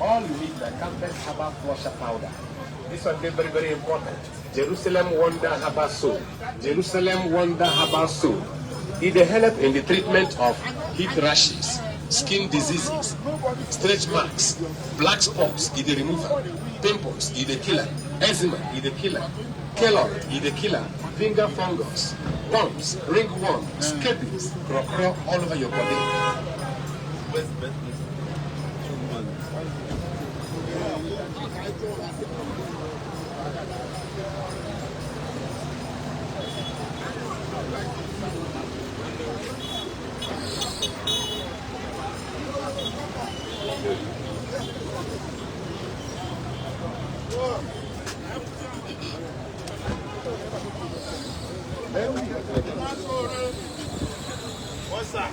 all you need is Campbell's Herbal Flusher Powder. This one is very, very important. Jerusalem Wonder Herbal Soap. Jerusalem Wonder Herbal Soap. It helps in the treatment of heat rashes, skin diseases, stretch marks, black spots, is the remover, pimples, is the killer, eczema, is the killer, keloid, is the killer, finger fungus, bumps, ringworm, scabies, craw all over your body. What's up?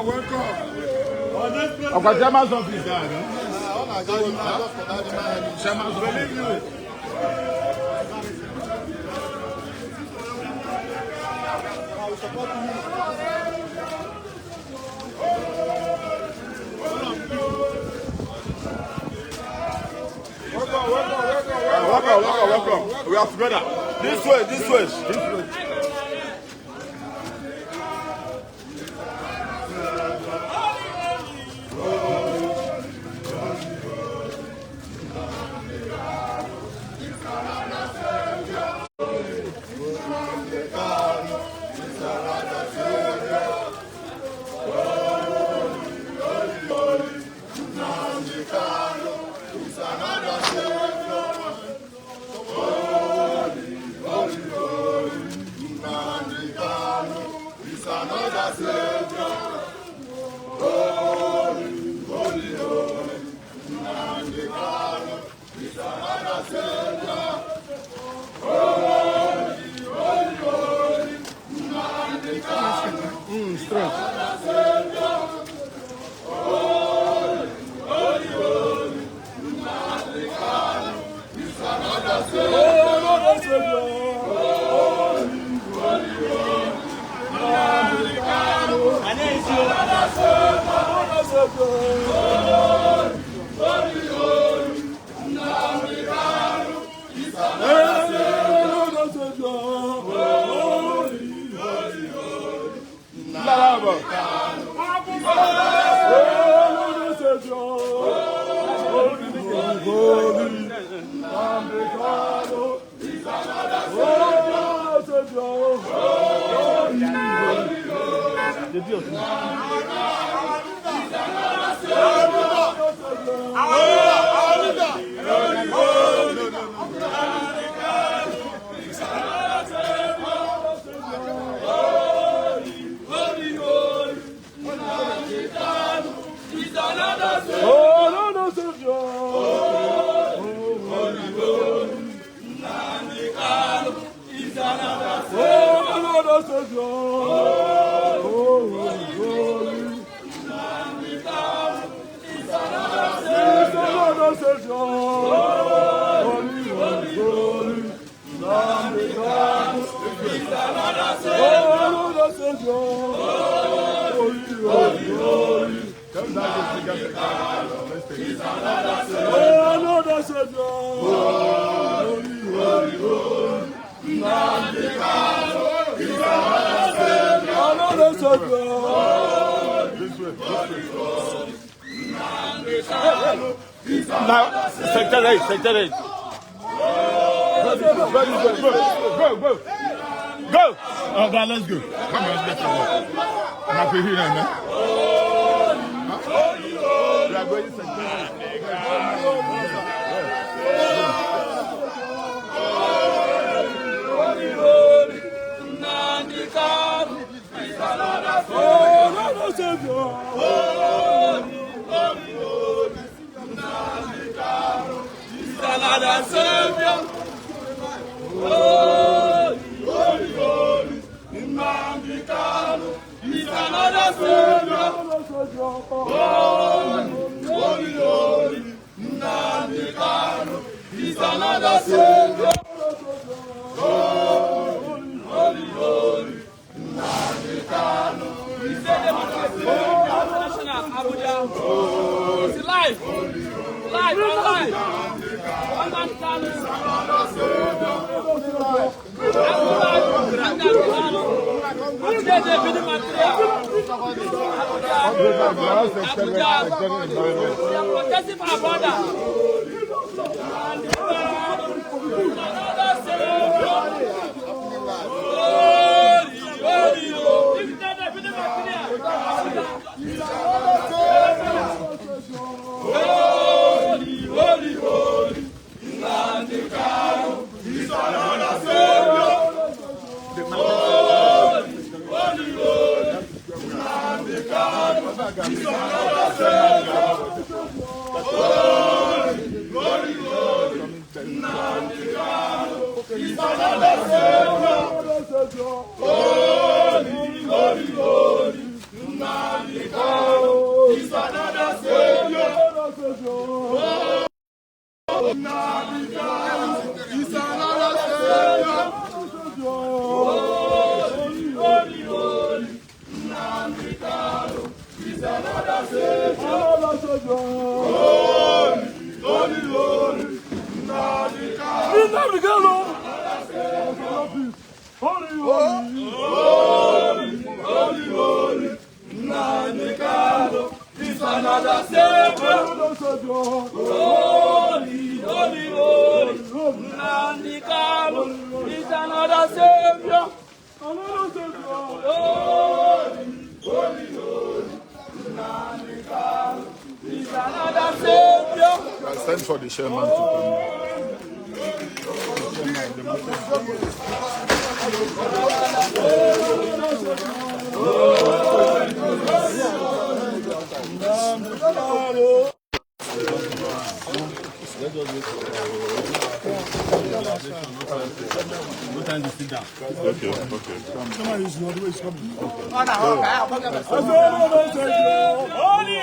Welcome. Okay, Chairman's office there, no? Chairman's believe you. Welcome. We are together. This way. The Now, secretary. Go! Oh, God, let's go. Come on, let's go. I'm not here now, man. We are going to secretary. Send for the chairman to no time to sit down. Okay. Somebody is not always coming. Holy,